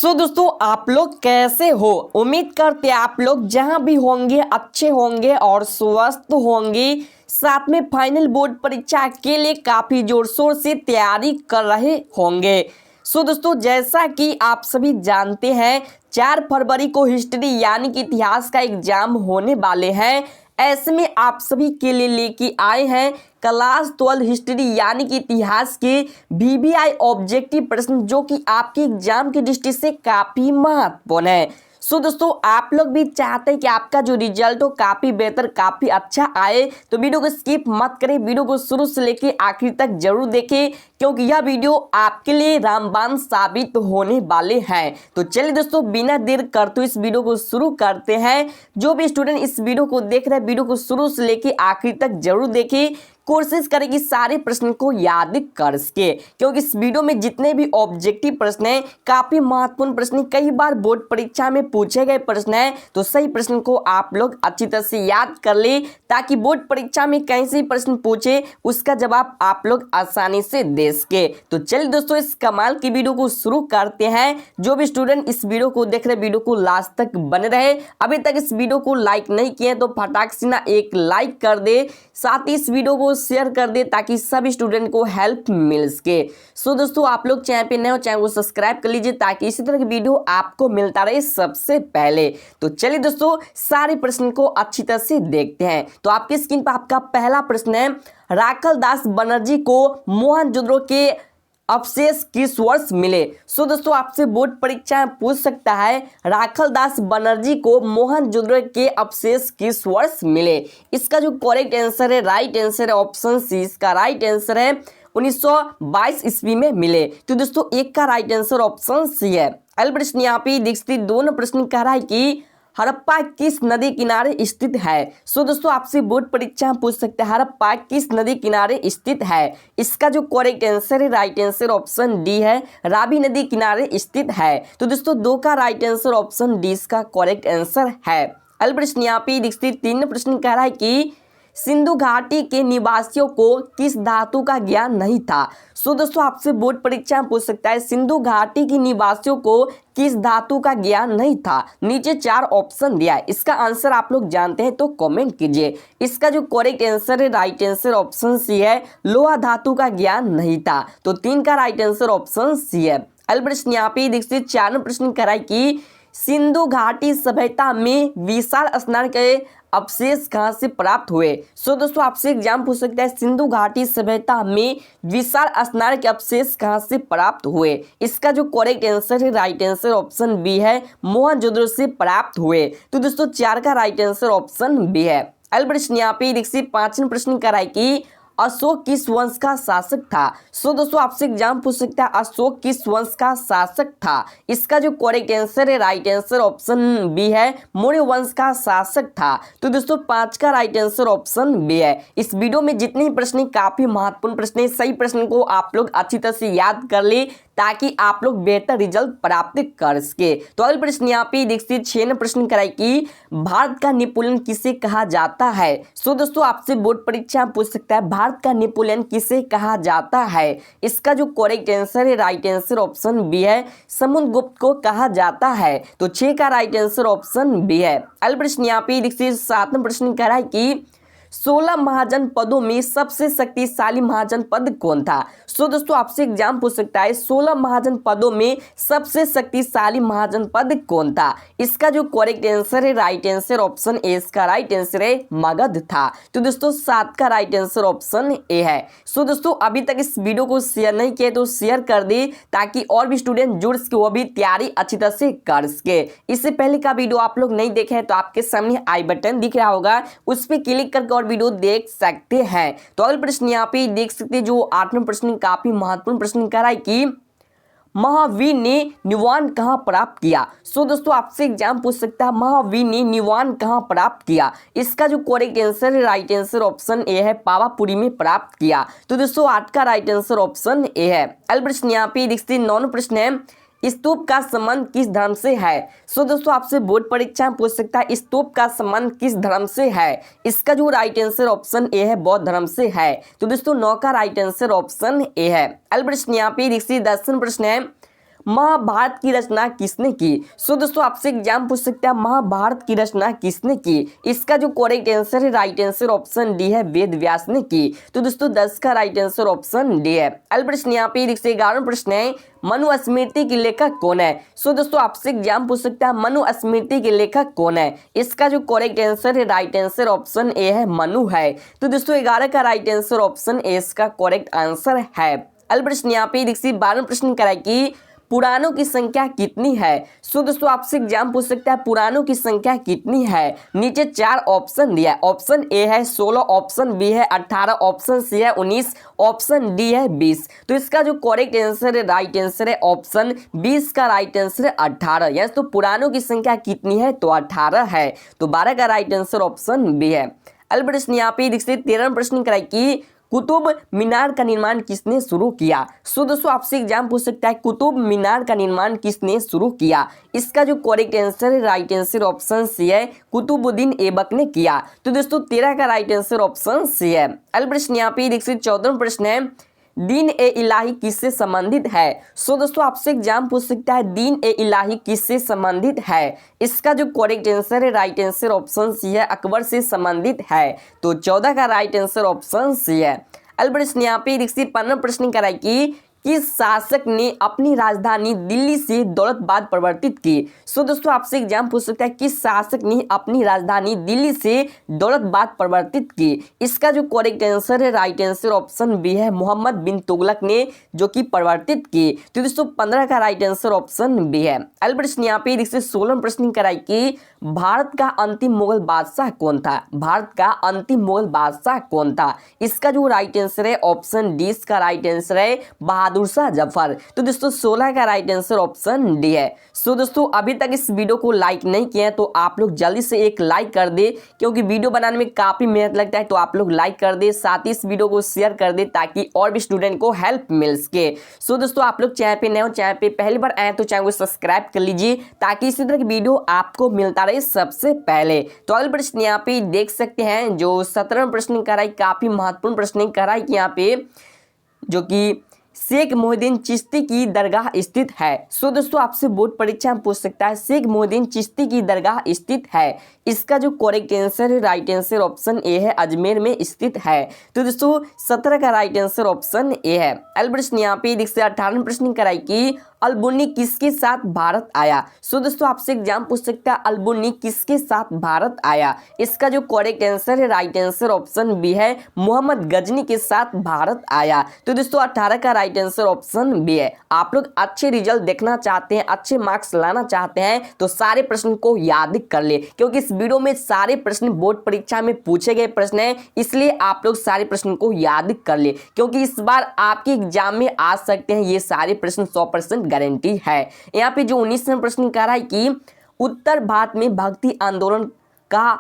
दोस्तों आप लोग कैसे हो। उम्मीद करते हैं आप लोग जहां भी होंगे अच्छे होंगे और स्वस्थ होंगे। साथ में फाइनल बोर्ड परीक्षा के लिए काफी जोर शोर से तैयारी कर रहे होंगे। दोस्तों जैसा कि आप सभी जानते हैं 4 फरवरी को हिस्ट्री यानी कि इतिहास का एग्जाम होने वाले हैं। ऐसे में आप सभी के लिए लेके आए हैं क्लास 12 हिस्ट्री यानी कि इतिहास के वीवीआई ऑब्जेक्टिव प्रश्न जो कि आपके एग्जाम की दृष्टि से काफी महत्वपूर्ण है। दोस्तों आप लोग भी चाहते हैं कि आपका जो रिजल्ट हो काफी बेहतर काफी अच्छा आए, तो वीडियो को स्किप मत करें, वीडियो को शुरू से लेके आखिर तक जरूर देखें क्योंकि यह वीडियो आपके लिए रामबाण साबित होने वाले हैं। तो चलिए दोस्तों बिना देर करते हुए इस वीडियो को शुरू करते हैं। जो भी स्टूडेंट इस वीडियो को देख रहे हैं वीडियो को शुरू से लेके आखिर तक जरूर देखें, कोशिश करेगी सारे प्रश्न को याद कर सके क्योंकि इस वीडियो में जितने भी ऑब्जेक्टिव प्रश्न हैं काफी महत्वपूर्ण प्रश्न, कई बार बोर्ड परीक्षा में पूछे गए प्रश्न हैं, तो सही प्रश्न को आप लोग अच्छी तरह से याद कर ले ताकि बोर्ड परीक्षा में कहीं से प्रश्न पूछे उसका जवाब आप लोग आसानी से दे सके। तो चलिए दोस्तों इस कमाल की वीडियो को शुरू करते हैं। जो भी स्टूडेंट इस वीडियो को देख रहे वीडियो को लास्ट तक बने रहे, अभी तक इस वीडियो को लाइक नहीं किए तो फटाक से ना एक लाइक कर दे, साथ ही इस वीडियो को शेयर कर दे ताकि सभी स्टूडेंट को हेल्प मिल सके। दोस्तों आप लोग चैनल पे नए हो चैनल को सब्सक्राइब कर लीजिए ताकि इसी तरह की वीडियो आपको मिलता रहे सबसे पहले। तो चलिए दोस्तों सारे प्रश्न को अच्छी तरह से देखते हैं। तो आपकी स्क्रीन पर आपका पहला प्रश्न है, राखल दास बनर्जी को मोहनजोदड़ो के अवशेष किस वर्ष मिले। दोस्तों आपसे बोर्ड परीक्षा में पूछ सकता है राखल दास बनर्जी को मोहनजोदड़ो के अवशेष किस वर्ष मिले। इसका जो करेक्ट आंसर है राइट आंसर है ऑप्शन सी, इसका राइट आंसर है 1922 ईस्वी में मिले। तो दोस्तों एक का राइट आंसर ऑप्शन सी है। अगला प्रश्न यहाँ पे दीक्षित दोनों प्रश्न कह रहा है कि हड़प्पा किस नदी किनारे स्थित है। दोस्तों आपसे बोर्ड परीक्षा में पूछ सकते हैं हड़प्पा किस नदी किनारे स्थित है। इसका जो करेक्ट आंसर है राइट आंसर ऑप्शन डी है, रावी नदी किनारे स्थित है। तो दोस्तों 2 का राइट आंसर ऑप्शन डी इसका करेक्ट आंसर है। अगला प्रश्न यहाँ पे दीक्षित 3 प्रश्न कह रहा है कि सिंधु घाटी के निवासियों को किस धातु का ज्ञान नहीं था। दोस्तों आपसे बोर्ड परीक्षा में पूछ सकता है सिंधु घाटी के निवासियों को किस धातु का ज्ञान नहीं था। नीचे 4 ऑप्शन दिया है, इसका आंसर आप लोग जानते हैं तो कमेंट कीजिए। इसका जो करेक्ट आंसर है राइट आंसर ऑप्शन सी है, लोहा धातु का ज्ञान नहीं था। तो 3 का राइट आंसर ऑप्शन सी है। अगला प्रश्न यहाँ पे देखिए 4 प्रश्न कराए कि सिंधु घाटी सभ्यता में विशाल स्नान के अवशेष कहां से प्राप्त हुए। दोस्तों आपसे एग्जाम पूछ सकता है सिंधु घाटी सभ्यता में विशाल स्नान के अवशेष कहां से प्राप्त हुए। इसका जो करेक्ट आंसर है राइट आंसर ऑप्शन बी है, मोहनजोदड़ो से प्राप्त हुए। तो दोस्तों 4 का राइट आंसर ऑप्शन बी है। अगला प्रश्न यहाँ पे देखिए 5वां प्रश्न कराए कि अशोक किस वंश का शासक था। दोस्तों आपसे एग्जाम पूछ सकता है अशोक किस वंश का शासक था। इसका जो करेक्ट आंसर है राइट आंसर ऑप्शन बी है, मौर्य वंश का शासक था। तो दोस्तों 5 का राइट आंसर ऑप्शन बी है। इस वीडियो में जितने प्रश्न काफी महत्वपूर्ण प्रश्न है, सही प्रश्न को आप लोग अच्छी तरह से याद कर ले ताकि आप लोग बेहतर रिजल्ट प्राप्त कर सके। तो अगला प्रश्न यहाँ पे देखिए 6 प्रश्न कराए कि भारत का नेपोलियन किसे कहा जाता है। दोस्तों आपसे बोर्ड परीक्षा पूछ सकता है भारत का नेपोलियन किसे कहा जाता है। इसका जो करेक्ट आंसर है राइट आंसर ऑप्शन बी है, समुद्रगुप्त को कहा जाता है। तो 6 का राइट आंसर ऑप्शन बी है। अगला प्रश्न यहाँ पे देखिए 7वां प्रश्न कह रहा है कि 16 महाजनपदों में सबसे शक्तिशाली महाजनपद कौन था। दोस्तों आपसे एग्जाम पूछ सकता है 16 महाजनपदों में सबसे शक्तिशाली महाजनपद कौन था। इसका जो करेक्ट आंसर है राइट आंसर ऑप्शन ए, इसका राइट आंसर है मगध था। तो दोस्तों 7 का राइट आंसर ऑप्शन ए है। दोस्तों अभी तक इस वीडियो को शेयर नहीं किया तो शेयर कर दे ताकि और भी स्टूडेंट जुड़ सके, वो भी तैयारी अच्छी तरह से कर सके। इससे पहले का वीडियो आप लोग नहीं देखे हैं तो आपके सामने आई बटन दिख रहा होगा, उस पर क्लिक करके वीडियो देख सकते हैं। तो अगला प्रश्न यहाँ पे देख सकते हैं जो 8वां प्रश्न काफी महत्वपूर्ण प्रश्न कह रहा है कि महावीर ने निवान कहां प्राप्त किया। दोस्तों आपसे एग्जाम पूछ सकता है महावीर ने निवान कहां प्राप्त किया। इसका जो करेक्ट आंसर है राइट आंसर ऑप्शन ए है, पावापुरी में प्राप्त किया। तो दोस्तों 8 का राइट आंसर ऑप्शन ए है। अगला प्रश्न यहाँ पे देखते हैं 9वां प्रश्न है स्तूप का संबंध किस धर्म से है। दोस्तों आपसे बोर्ड परीक्षा में पूछ सकता है स्तूप का संबंध किस धर्म से है। इसका जो राइट आंसर ऑप्शन ए है, बौद्ध धर्म से है। तो दोस्तों 9 का राइट आंसर ऑप्शन ए है। अगला प्रश्न यहाँ पे देखिए 10वां प्रश्न है महाभारत की रचना किसने की? सो दोस्तों आपसे एग्जाम पूछ सकता है महाभारत की रचना किसने की? इसका जो करेक्ट आंसर है, राइट आंसर ऑप्शन डी है, वेद व्यास ने की। तो दोस्तों 10 का राइट आंसर ऑप्शन डी है। अगला प्रश्न यहाँ पे 11वां प्रश्न है, मनुस्मृति के लेखक कौन है? सो दोस्तों आपसे एग्जाम पूछ सकता है मनुस्मृति के लेखक कौन है? इसका जो करेक्ट आंसर है, राइट आंसर ऑप्शन ए है, मनु है। तो दोस्तों 11 का राइट आंसर ऑप्शन ए इसका करेक्ट आंसर है। अगला प्रश्न यहाँ पे 12वां प्रश्न कराए कि पुराणों की संख्या कितनी है? सो दोस्तों आपसे एग्जाम पूछ सकता है पुराणों की संख्या कितनी है? नीचे 4 ऑप्शन दिया है। ऑप्शन ए है 16, ऑप्शन बी है 18, ऑप्शन सी है 19, ऑप्शन डी है 20। तो इसका जो करेक्ट आंसर है, राइट आंसर है ऑप्शन 20 का राइट आंसर है 18। यस, तो पुराणों की संख्या कितनी है? तो 18 है। तो 12 का राइट आंसर ऑप्शन बी है। अगला प्रश्न यहाँ पे 13वां प्रश्न कराए कि कुतुब मीनार का निर्माण किसने शुरू किया? सो दोस्तों आपसे एग्जाम पूछ सकता है कुतुब मीनार का निर्माण किसने शुरू किया? इसका जो करेक्ट आंसर है, राइट आंसर ऑप्शन सी है, कुतुबुद्दीन ऐबक ने किया। तो दोस्तों 13 का राइट आंसर ऑप्शन सी है। अगला प्रश्न यहाँ पे 14वां प्रश्न है, दीन ए इलाही किससे संबंधित है? सो दोस्तों आपसे एग्जाम पूछ सकता है दीन ए इलाही किससे संबंधित है? इसका जो करेक्ट आंसर है, राइट आंसर ऑप्शन सी है, अकबर से संबंधित है। तो 14 का राइट आंसर ऑप्शन सी है। अगला प्रश्न यहाँ पे 15वां प्रश्न कराए कि किस शासक ने अपनी राजधानी दिल्ली से दौलताबाद परिवर्तित की? सो दोस्तों आपसे एग्जाम पूछ सकता है किस शासक ने अपनी राजधानी दिल्ली से दौलताबाद परिवर्तित की? इसका जो करेक्ट आंसर है, राइट आंसर ऑप्शन बी है, मोहम्मद बिन तुगलक ने जो कि परिवर्तित की। तो दोस्तों 15 का राइट आंसर ऑप्शन बी है। अगला प्रश्न यहाँ पे 16वां प्रश्न कराए कि भारत का अंतिम मुगल बादशाह कौन था? भारत का अंतिम मुगल बादशाह कौन था? इसका जो राइट आंसर है, ऑप्शन डी का राइट आंसर है, बहादुर शाह जफर। तो दोस्तों 16 का राइट आंसर ऑप्शन डी है। सो दोस्तों अभी तक इस वीडियो को लाइक नहीं किया है तो आप लोग जल्दी से एक लाइक कर दे, क्योंकि वीडियो बनाने में काफी मेहनत लगता है। तो आप लोग लाइक कर दे, साथ ही इस वीडियो को शेयर कर दे ताकि और भी स्टूडेंट को हेल्प मिल सके। सो दोस्तों आप लोग चैनल पे नए हो, चैनल पे पहली बार आए तो चैनल को सब्सक्राइब कर लीजिए ताकि इसी तरह की वीडियो आपको मिलता रहे सबसे पहले। तो अगला प्रश्न यहाँ पे देख सकते हैं, जो 17वां प्रश्न कराई, काफी महत्वपूर्ण प्रश्न कराई यहाँ पे, जो कि शेख मोहिद्दीन चिश्ती की दरगाह स्थित है। सो दोस्तों आपसे बोर्ड परीक्षा में पूछ सकता है शेख मोहिद्दीन चिश्ती की दरगाह स्थित है। इसका जो करेक्ट आंसर है, राइट आंसर ऑप्शन ए है, अजमेर में स्थित है। तो दोस्तों 17 का राइट आंसर ऑप्शन ए है। अगला प्रश्न यहाँ पे 18वां प्रश्न कराई कि अलबुनी किसके साथ भारत आया? सो दोस्तों आपसे एग्जाम पूछ सकता है अलबुनी किसके साथ भारत आया? इसका जो करेक्ट आंसर है, राइट आंसर ऑप्शन बी है, मोहम्मद गजनी के साथ भारत आया। तो दोस्तों 18 का राइट आंसर ऑप्शन बी है। आप लोग अच्छे रिजल्ट देखना चाहते हैं, अच्छे मार्क्स लाना चाहते हैं तो सारे प्रश्न को याद कर ले, क्योंकि इस वीडियो में सारे प्रश्न बोर्ड परीक्षा में पूछे गए प्रश्न हैं, इसलिए आप लोग सारे प्रश्न को याद कर ले, क्योंकि इस बार आपके एग्जाम में आ सकते हैं ये सारे प्रश्न, 100% गारंटी है। यहाँ पे जो 19वां प्रश्न कह रहा है कि उत्तर भारत में भक्ति आंदोलन का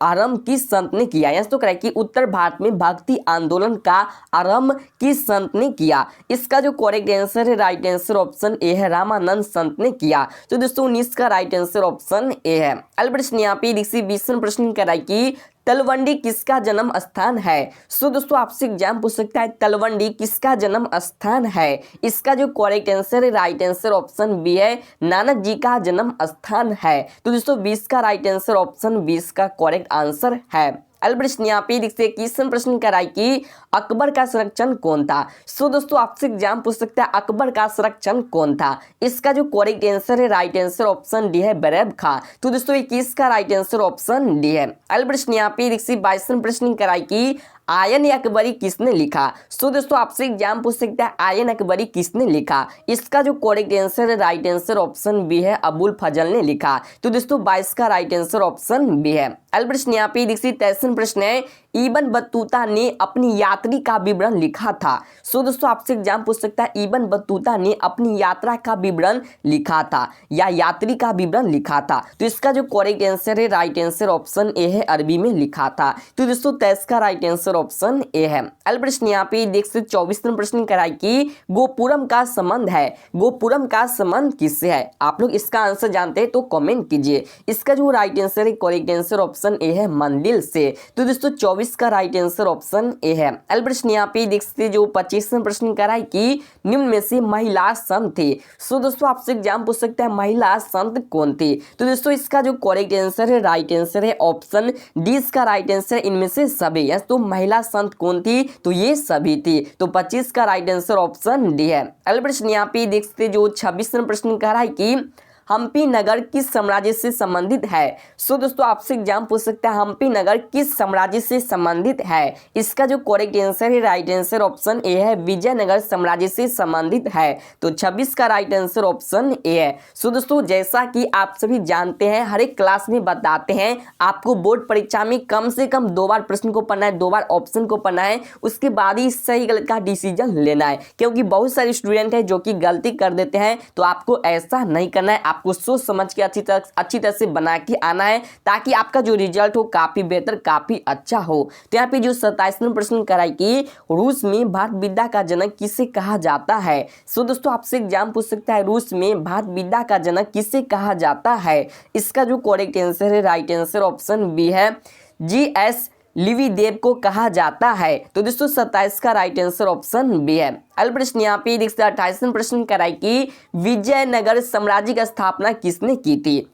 आरंभ किस संत ने किया? यस, तो कह रहा है कि उत्तर भारत में भक्ति आंदोलन का आरंभ किस संत ने किया? इसका जो करेक्ट आंसर है, राइट आंसर ऑप्शन ए है, रामानंद संत ने किया। तो दोस्तों 19 का राइट आंसर ऑप्शन ए है। अगला प्रश्न यहाँ पे 20वां प्रश्न कह रहा है कि तलवंडी किसका जन्म स्थान है? सो दोस्तों आपसे एग्जाम पूछ सकता है तलवंडी किसका जन्म स्थान है? इसका जो करेक्ट आंसर है, राइट आंसर ऑप्शन बी है, नानक जी का जन्म स्थान है। तो दोस्तों 20 का राइट आंसर ऑप्शन 20 का करेक्ट आंसर है। अगला प्रश्न यहाँ पे 21वां प्रश्न कराई कि अकबर का संरक्षण कौन था? सो दोस्तों आपसे एग्जाम पूछ सकता है अकबर का संरक्षण कौन था? इसका जो करेक्ट आंसर है, राइट आंसर ऑप्शन डी है, बैरब खां। तो दोस्तों 21 का राइट आंसर ऑप्शन डी है। अगला प्रश्न यहाँ पे 22वां प्रश्न कराई कि आयन अकबरी किसने लिखा? सो दोस्तों आपसे एग्जाम पूछ सकता है आयन अकबरी किसने लिखा? इसका जो करेक्ट आंसर है, राइट आंसर ऑप्शन बी है, अबुल फजल ने लिखा। तो दोस्तों 22 का राइट आंसर ऑप्शन बी है। अगला प्रश्न यहाँ पे 23वां प्रश्न है, इब्न बतूता ने अपनी यात्री का विवरण लिखा था। सो दोस्तों आपसे एग्जाम पूछ सकता है इब्न बतूता ने अपनी यात्रा का विवरण लिखा था या यात्री का विवरण लिखा था। तो इसका जो करेक्ट आंसर है, राइट आंसर ऑप्शन ए है, अरबी में लिखा था। तो दोस्तों 23 का राइट आंसर ऑप्शन ए है। अगला प्रश्न यहाँ पे देख सकते 24 नंबर प्रश्न कराई कि गोपुरम का संबंध है, गोपुरम का संबंध किससे है? आप लोग इसका आंसर जानते हैं तो कमेंट कीजिए। इसका जो राइट आंसर है, करेक्ट आंसर ऑप्शन ए है, मंदिर से। तो दोस्तों 24 का राइट आंसर ऑप्शन ए है। अगला प्रश्न यहाँ पे देख सकते जो 25 नंबर प्रश्न कराई कि निम्न में से महिला संत थी। सो दोस्तों आपसे एग्जाम पूछ सकता है महिला संत कौन थी? तो दोस्तों इसका जो करेक्ट आंसर है, राइट आंसर है ऑप्शन डी इसका राइट आंसर है, इनमें से सभी। यस, तो महिला संत कौन थी? तो ये सभी थी। तो 25 का राइट आंसर ऑप्शन डी है। अगला प्रश्न यहाँ पे देख सकते जो 26 नंबर प्रश्न कह रहा है कि हम्पी नगर किस साम्राज्य से संबंधित है? सो दोस्तों आपसे एग्जाम पूछ सकता है हम्पी नगर किस साम्राज्य से संबंधित है? इसका जो करेक्ट आंसर है, राइट आंसर ऑप्शन ए है, विजयनगर साम्राज्य से संबंधित है। तो 26 का राइट आंसर ऑप्शन ए है। सो दोस्तों जैसा कि आप सभी जानते हैं, हर एक क्लास में बताते हैं आपको बोर्ड परीक्षा में कम से कम 2 बार प्रश्न को पढ़ना है, 2 बार ऑप्शन को पढ़ना है, उसके बाद ही सही गलत का डिसीजन लेना है। क्योंकि बहुत सारे स्टूडेंट है जो कि गलती कर देते हैं, तो आपको ऐसा नहीं करना है। आपको सोच समझ के अच्छी तरह से बना के आना है, ताकि आपका जो रिजल्ट हो काफी बेहतर, काफी अच्छा हो। तो यहाँ पे जो 27 नंबर प्रश्न कराई कि रूस में भारत विद्या का जनक किसे कहा जाता है? सो दोस्तों आपसे एग्जाम पूछ सकता है रूस में भारत विद्या का जनक किसे कहा जाता है? इसका जो करेक्ट आंसर है, राइट आंसर ऑप्शन बी है, GS लिविदेव को कहा जाता है। तो दोस्तों 27 का राइट आंसर ऑप्शन बी है। अगला प्रश्न यहाँ पे देखते 28 प्रश्न कराई कि विजयनगर साम्राज्य की स्थापना किसने की थी?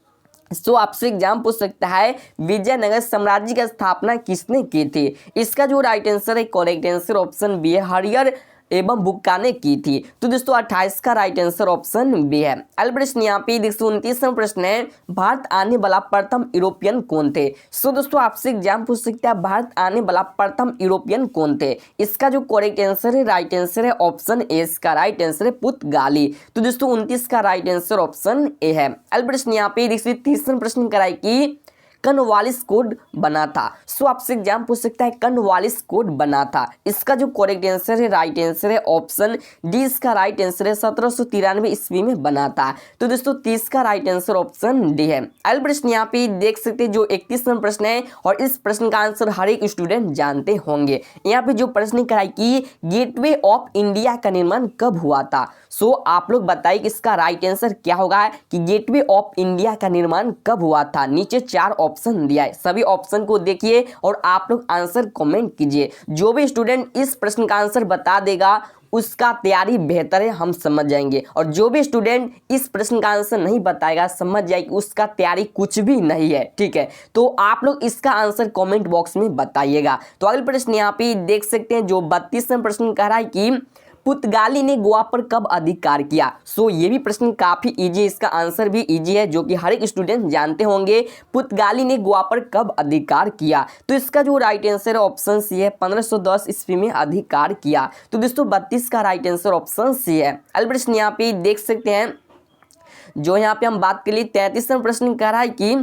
सो आपसे एग्जाम पूछ सकता है विजयनगर साम्राज्य की स्थापना किसने की थी? इसका जो राइट आंसर है, करेक्ट आंसर ऑप्शन बी है, हरिहर एवं बुक्का ने की थी। तो दोस्तों 28 का राइट आंसर ऑप्शन बी है। अगला प्रश्न यहाँ पे 29वां प्रश्न है भारत आने वाला प्रथम यूरोपियन कौन थे? सो दोस्तों आपसे एग्जाम पूछ सकता है भारत आने वाला प्रथम यूरोपियन कौन थे? इसका जो करेक्ट आंसर है, राइट आंसर है ऑप्शन ए इसका राइट आंसर है, पुर्तगाली। तो दोस्तों 29 का राइट आंसर ऑप्शन ए है। अगला प्रश्न यहाँ पे 30वां प्रश्न कराई कि कॉर्नवालिस कोड बना था। सो आपसे एग्जाम पूछ सकता है कॉर्नवालिस कोड बना था। इसका जो करेक्ट आंसर है, राइट आंसर है ऑप्शन डी इसका राइट आंसर है, 1793 ईस्वी में बना था। तो दोस्तों 30 का राइट आंसर ऑप्शन डी है। अगला प्रश्न यहाँ पे देख सकते हैं जो 31वां प्रश्न है, और इस प्रश्न का आंसर हर एक स्टूडेंट जानते होंगे। यहाँ पे जो प्रश्न कराई कि गेटवे ऑफ इंडिया का निर्माण कब हुआ था? सो आप लोग बताइए कि इसका राइट आंसर क्या होगा कि गेटवे ऑफ इंडिया का निर्माण कब हुआ था? नीचे 4 ऑप्शन दिया है, सभी ऑप्शन को देखिए और आप लोग आंसर कमेंट कीजिए। जो भी स्टूडेंट इस प्रश्न का आंसर बता देगा उसका तैयारी बेहतर है, हम समझ जाएंगे। और जो भी स्टूडेंट इस प्रश्न का आंसर नहीं बताएगा, समझ जाए कि उसका तैयारी कुछ भी नहीं है। ठीक है, तो आप लोग इसका आंसर कमेंट बॉक्स में बताइएगा। तो अगले प्रश्न यहाँ पे देख सकते हैं जो 32वां प्रश्न कह रहा है कि पुर्तगाली ने गोवा पर कब अधिकार किया? सो ये भी प्रश्न काफी इजी है, इसका आंसर भी इजी है, जो कि हर एक स्टूडेंट जानते होंगे। पुर्तगाली ने गोवा पर कब अधिकार किया? तो इसका जो राइट आंसर है ऑप्शन सी है, 1510 ईस्वी में अधिकार किया। तो दोस्तों 32 का राइट आंसर ऑप्शन सी है। अगला प्रश्न यहाँ पे देख सकते हैं जो यहाँ पे हम बात कर ली 33वां प्रश्न कह रहा है कि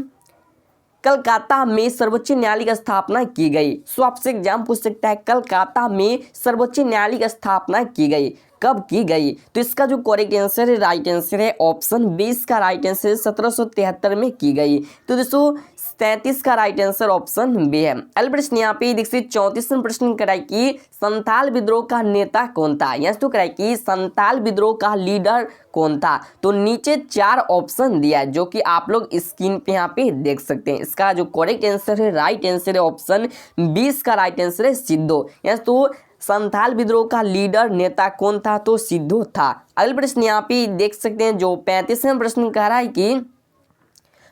कलकत्ता में सर्वोच्च न्यायालय की स्थापना की गई। सो आपसे एग्जाम पूछ सकता है कलकत्ता में सर्वोच्च न्यायालय की स्थापना की गई, कब की गई? तो इसका जो करेक्ट आंसर है, राइट आंसर है ऑप्शन 20 का राइट आंसर 1773 में की गई। तो दोस्तों 33 का राइट आंसर ऑप्शन बी है। अगला प्रश्न यहाँ पे देखिए 34वां प्रश्न कराई कि संथाल विद्रोह का नेता कौन था? यस, तो कराई कि संथाल विद्रोह का लीडर कौन था? तो नीचे 4 ऑप्शन दिया है, जो कि आप लोग स्क्रीन पे यहाँ पे देख सकते हैं। इसका जो करेक्ट आंसर है, राइट आंसर है ऑप्शन 20 का राइट आंसर है सिद्धो। यस, तो संथाल विद्रोह का लीडर नेता कौन था? तो सिद्धो था। अगला प्रश्न यहाँ पे देख सकते हैं जो 35वां प्रश्न कह रहा है कि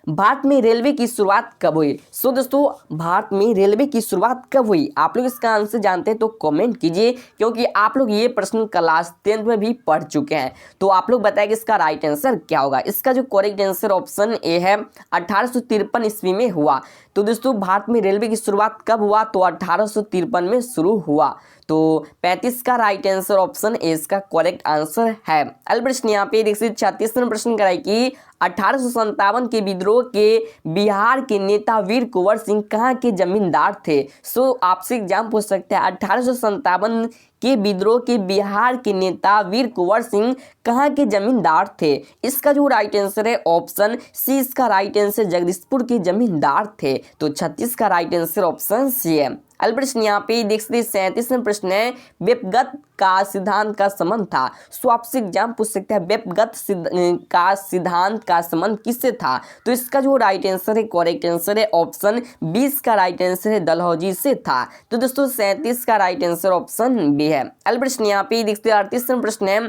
भारत में रेलवे की शुरुआत कब हुई? सो दोस्तों भारत में रेलवे की शुरुआत कब हुई? आप लोग इसका आंसर जानते हैं तो कमेंट कीजिए, क्योंकि आप लोग ये प्रश्न क्लास 10th में भी पढ़ चुके हैं। तो आप लोग बताइए इसका राइट आंसर क्या होगा? इसका जो करेक्ट आंसर ऑप्शन ए है, 1853 ईस्वी में हुआ। तो दोस्तों भारत में रेलवे की शुरुआत कब हुआ? तो 1853 में शुरू हुआ। तो 35 का राइट आंसर ऑप्शन ए इसका करेक्ट आंसर है। अगला प्रश्न यहाँ पे देखिए 36वां प्रश्न कराई कि 1857 के विद्रोह के बिहार के नेता वीर कुंवर सिंह कहाँ के जमींदार थे? सो आपसे एग्जाम पूछ सकते हैं 1857 के विद्रोह के बिहार के नेता वीर कुंवर सिंह कहाँ के जमींदार थे? इसका जो राइट आंसर है ऑप्शन सी इसका राइट आंसर जगदीशपुर के जमींदार थे। तो 36 का राइट आंसर ऑप्शन सी है। अगला प्रश्न यहाँ पे देख सकते 37वां प्रश्न है व्यक्तिगत का सिद्धांत का संबंध था। सो आपसे एग्जाम पूछ सकता है व्यक्तिगत का सिद्धांत का संबंध किससे था। तो इसका जो राइट आंसर है, करेक्ट आंसर है ऑप्शन 20 का राइट आंसर है डलहौजी से था। तो दोस्तों 37 का राइट आंसर ऑप्शन बी है। अगला प्रश्न यहाँ पे देखते 38वां प्रश्न है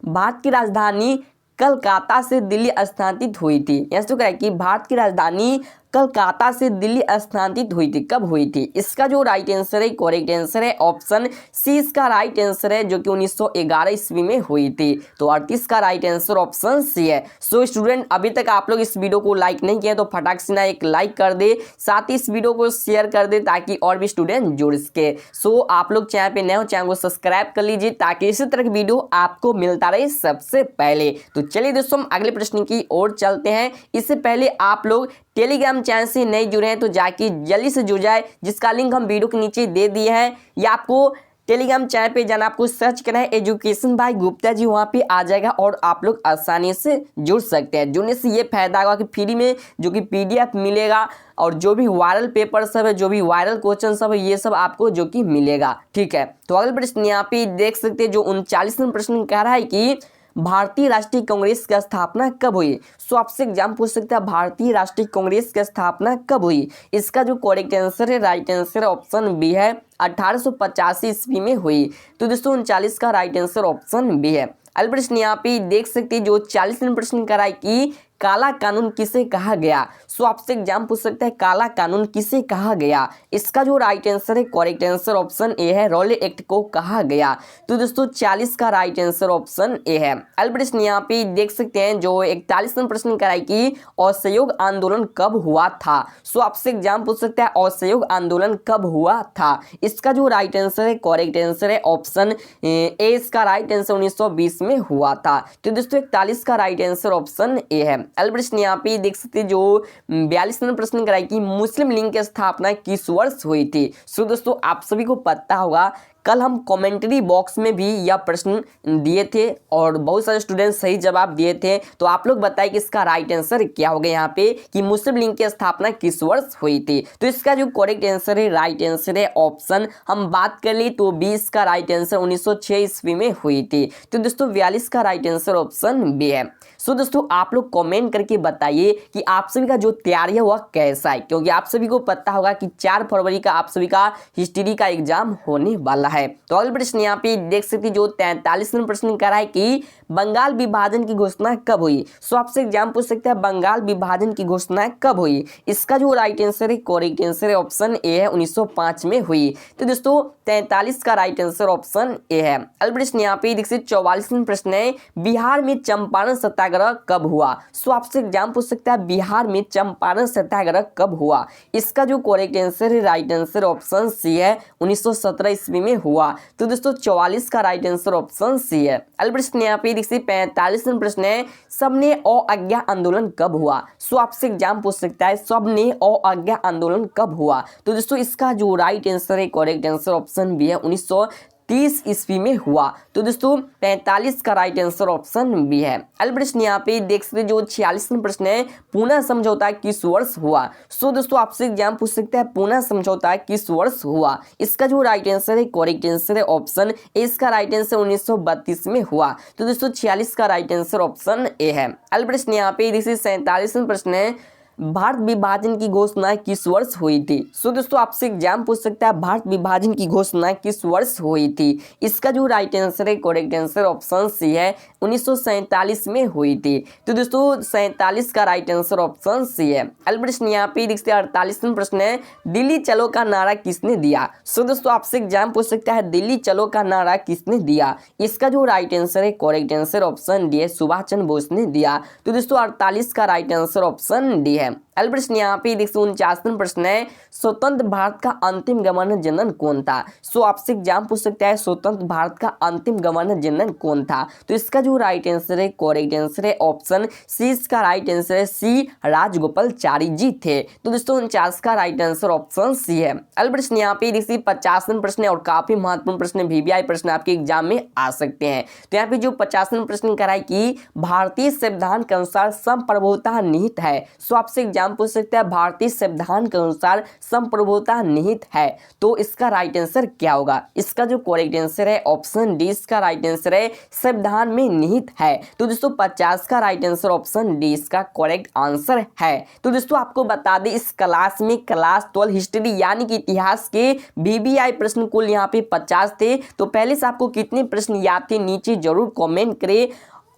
भारत की राजधानी कलकत्ता से दिल्ली स्थानांतरित हुई थी। यस तो क्या है कि भारत की राजधानी कलकत्ता से दिल्ली स्थानांतरित हुई थी, कब हुई थी। इसका जो राइट आंसर है, करेक्ट आंसर है ऑप्शन सी इसका राइट आंसर है, जो कि 1911 ईस्वी में हुई थी। तो 38 का राइट आंसर ऑप्शन सी है। सो स्टूडेंट अभी तक आप लोग इस वीडियो को लाइक नहीं किया तो फटाक से ना एक लाइक कर दे, साथ ही इस वीडियो को शेयर कर दे ताकि और भी स्टूडेंट जुड़ सके। सो आप लोग चैनल पे नए हो, चैनल को सब्सक्राइब कर लीजिए ताकि इसी तरह की वीडियो आपको मिलता रहे सबसे पहले। तो चलिए दोस्तों हम अगले प्रश्न की ओर चलते हैं। इससे पहले आप लोग टेलीग्राम चैनल से नहीं जुड़े हैं तो जाके जल्दी से जुड़ जाए, जिसका लिंक हम वीडियो के नीचे दे दिए हैं, या आपको टेलीग्राम चैनल पे जाना, आपको सर्च करना है एजुकेशन बाय गुप्ता जी, वहाँ पे आ जाएगा और आप लोग आसानी से जुड़ सकते हैं। जुड़ने से ये फायदा होगा कि फ्री में जो कि PDF मिलेगा और जो भी वायरल पेपर सब है, जो भी वायरल क्वेश्चन सब है, ये सब आपको जो कि मिलेगा। ठीक है, तो अगले प्रश्न यहाँ पे देख सकते हैं जो 39वां प्रश्न कह रहा है कि भारतीय राष्ट्रीय कांग्रेस की स्थापना कब हुई। सो आपसे एग्जाम पूछ सकता है भारतीय राष्ट्रीय कांग्रेस की स्थापना कब हुई। इसका जो करेक्ट आंसर है, राइट आंसर ऑप्शन बी है, 1885 ईस्वी में हुई। तो दोस्तों 39 का राइट आंसर ऑप्शन बी है। अगला प्रश्न यहाँ पे देख सकते हैं जो 40वां प्रश्न कराए कि काला कानून किसे कहा गया। सो आपसे एग्जाम पूछ सकता है काला कानून किसे कहा गया। इसका जो राइट आंसर है, करेक्ट आंसर ऑप्शन ए है, रॉले एक्ट को कहा गया। तो दोस्तों 40 का राइट आंसर ऑप्शन ए है। अगला प्रश्न यहाँ पे देख सकते हैं जो 41वां प्रश्न कराए कि असहयोग आंदोलन कब हुआ था। सो आपसे एग्जाम पूछ सकता है असहयोग आंदोलन कब हुआ था। इसका जो राइट आंसर है, करेक्ट आंसर है ऑप्शन ए, इसका राइट आंसर 1920 में हुआ था। तो दोस्तों 41 का राइट आंसर ऑप्शन ए है। अगला प्रश्न यहाँ पे देख सकते हैं जो 42वां प्रश्न कराई कि मुस्लिम लीग की स्थापना किस वर्ष हुई थी। सो दोस्तों आप सभी को पता होगा कल हम कमेंट्री बॉक्स में भी यह प्रश्न दिए थे और बहुत सारे स्टूडेंट सही जवाब दिए थे। तो आप लोग बताइए कि इसका राइट आंसर क्या होगा यहाँ पे कि मुस्लिम लीग की स्थापना किस वर्ष हुई थी। तो इसका जो करेक्ट आंसर है, राइट आंसर है ऑप्शन, हम बात कर ली तो 20 का राइट आंसर 1906 ईस्वी में हुई थी। तो दोस्तों 42 का राइट आंसर ऑप्शन बी है। सो दोस्तों आप लोग कमेंट करके बताइए कि आप सभी का जो तैयारी है वह कैसा है, क्योंकि आप सभी को पता होगा कि 4 फरवरी का आप सभी का हिस्ट्री का एग्जाम होने वाला है। तो अगला प्रश्न यहाँ पे देख सकते जो 43वां प्रश्न कह रहा है कि बंगाल विभाजन की घोषणा कब हुई। सो आपसे एग्जाम पूछ सकते हैं बंगाल विभाजन की घोषणा कब हुई। इसका जो राइट आंसर है, करेक्ट आंसर है ऑप्शन ए है, 1905 में हुई। तो दोस्तों 43 का राइट आंसर ऑप्शन ए है। अगला प्रश्न यहाँ पे देख सकते 44वां प्रश्न है बिहार में चंपारण सत्याग्रह कब हुआ। सो आपसे एग्जाम पूछ सकता है बिहार में चंपारण सत्याग्रह कब हुआ। इसका जो करेक्ट आंसर है, राइट आंसर ऑप्शन सी है, 1917 ईस्वी में हुआ। तो दोस्तों 44 का राइट आंसर ऑप्शन सी है। अगला प्रश्न यहाँ पे देखिए 45वां प्रश्न है सबने अज्ञा आंदोलन कब हुआ। सो आपसे एग्जाम पूछ सकता है सबने अज्ञा आंदोलन कब हुआ। तो दोस्तों इसका जो राइट आंसर है, करेक्ट आंसर ऑप्शन बी है, 1930 ईस्वी में हुआ। तो दोस्तों 45 का राइट आंसर ऑप्शन बी है। अगला प्रश्न यहाँ पे देख सकते जो 46वां प्रश्न है पूना समझौता किस वर्ष हुआ। सो दोस्तों आपसे एग्जाम पूछ सकता है पूना समझौता किस वर्ष हुआ। इसका जो राइट आंसर है, करेक्ट आंसर है ऑप्शन ए, इसका राइट आंसर 1932 में हुआ। तो दोस्तों 46 का राइट आंसर ऑप्शन ए है। अगला प्रश्न यहाँ पे देखिए 47वां प्रश्न है भारत विभाजन की घोषणा किस वर्ष हुई थी। सो दोस्तों आपसे एग्जाम पूछ सकता है भारत विभाजन की घोषणा किस वर्ष हुई थी। इसका जो राइट आंसर है, करेक्ट आंसर ऑप्शन सी है, 1947 में हुई थी। तो दोस्तों 47 का राइट आंसर ऑप्शन सी है। अगला प्रश्न यहाँ पे देखते 48वां प्रश्न है दिल्ली चलो का नारा किसने दिया। सो दोस्तों आपसे एग्जाम पूछ सकता है दिल्ली चलो का नारा किसने दिया। इसका जो राइट आंसर है, करेक्ट आंसर ऑप्शन डी है, सुभाष चंद्र बोस ने दिया। तो दोस्तों 48 का राइट आंसर ऑप्शन डी है। अगला प्रश्न यहाँ पे देखिए 49वां प्रश्न है स्वतंत्र भारत का अंतिम गवर्नर जनरल कौन था। सो आपसे एग्जाम पूछ सकता है स्वतंत्र भारत का अंतिम गवर्नर जनरल कौन था। तो इसका जो राइट आंसर है, करेक्ट आंसर है ऑप्शन सी, इसका राइट आंसर है सी, राजगोपालाचारी जी थे। तो दोस्तों 49 का राइट आंसर ऑप्शन सी है। अगला प्रश्न यहाँ पे देखिए 50वां प्रश्न है और काफी महत्वपूर्ण प्रश्न, VVI प्रश्न आपके एग्जाम में आ सकते हैं। तो यहाँ पे जो 50वां प्रश्न कराए कि भारतीय संविधान के अनुसार संप्रभुता निहित है। सो आपसे एग्जाम एग्जाम पूछ सकता है भारतीय संविधान के अनुसार संप्रभुता निहित है, तो इसका राइट आंसर क्या होगा? इसका जो करेक्ट आंसर है ऑप्शन डी इसका राइट आंसर है, संविधान में निहित है। तो दोस्तों 50 का राइट आंसर ऑप्शन डी इसका करेक्ट आंसर है। तो दोस्तों आपको बता दें इस क्लास में क्लास 12 हिस्ट्री यानी कि इतिहास के बीबीआई प्रश्न कुल यहाँ पे 50 थे। तो पहले से आपको कितने प्रश्न याद थे नीचे जरूर कमेंट करें,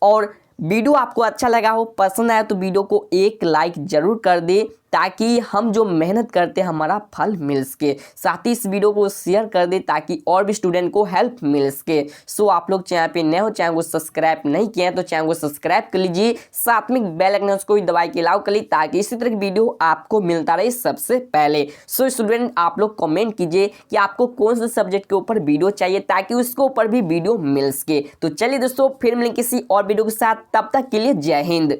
और वीडियो आपको अच्छा लगा हो, पसंद आया तो वीडियो को एक लाइक जरूर कर दे ताकि हम जो मेहनत करते हैं हमारा फल मिल सके। साथ ही इस वीडियो को शेयर कर दे ताकि और भी स्टूडेंट को हेल्प मिल सके। सो आप लोग चैनल पे नए हो, चैनल को सब्सक्राइब नहीं किया है तो चैनल को सब्सक्राइब कर लीजिए, साथ में बेल आइकन को भी दबाई के अलाउ कर लीजिए ताकि इसी तरह की वीडियो आपको मिलता रहे सबसे पहले। सो स्टूडेंट आप लोग कमेंट कीजिए कि आपको कौन से सब्जेक्ट के ऊपर वीडियो चाहिए ताकि उसके ऊपर भी वीडियो मिल सके। तो चलिए दोस्तों फिर मिलेंगे किसी और वीडियो के साथ, तब तक के लिए जय हिंद।